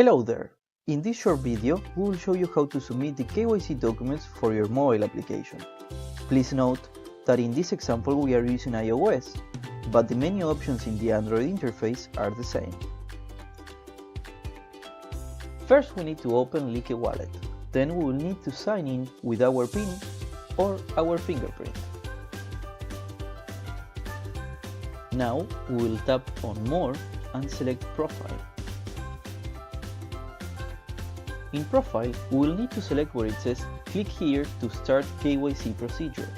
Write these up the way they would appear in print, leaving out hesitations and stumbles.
Hello there! In this short video, we will show you how to submit the KYC documents for your mobile application. Please note that in this example we are using iOS, but the menu options in the Android interface are the same. First we need to open Lykke Wallet, then we will need to sign in with our PIN or our fingerprint. Now we will tap on More and select Profile. In Profile, we will need to select where it says click here to start KYC procedure.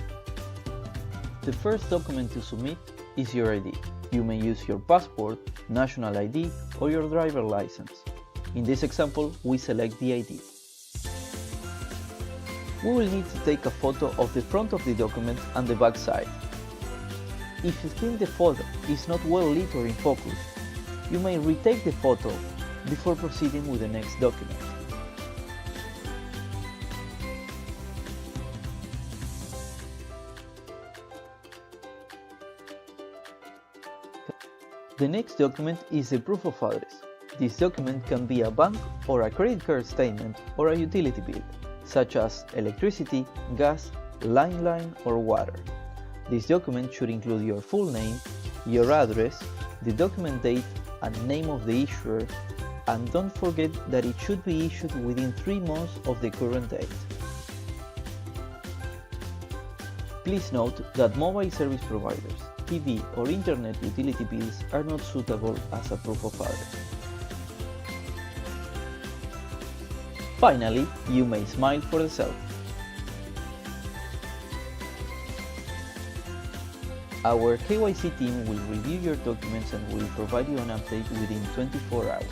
The first document to submit is your ID. You may use your passport, national ID or your driver license. In this example, we select the ID. We will need to take a photo of the front of the document and the back side. If you think the photo is not well lit or in focus, you may retake the photo before proceeding with the next document. The next document is the proof of address. This document can be a bank or a credit card statement or a utility bill, such as electricity, gas, landline or water. This document should include your full name, your address, the document date and name of the issuer, and don't forget that it should be issued within 3 months of the current date. Please note that mobile service providers, TV or internet utility bills are not suitable as a proof of address. Finally, you may smile for the selfie. Our KYC team will review your documents and will provide you an update within 24 hours.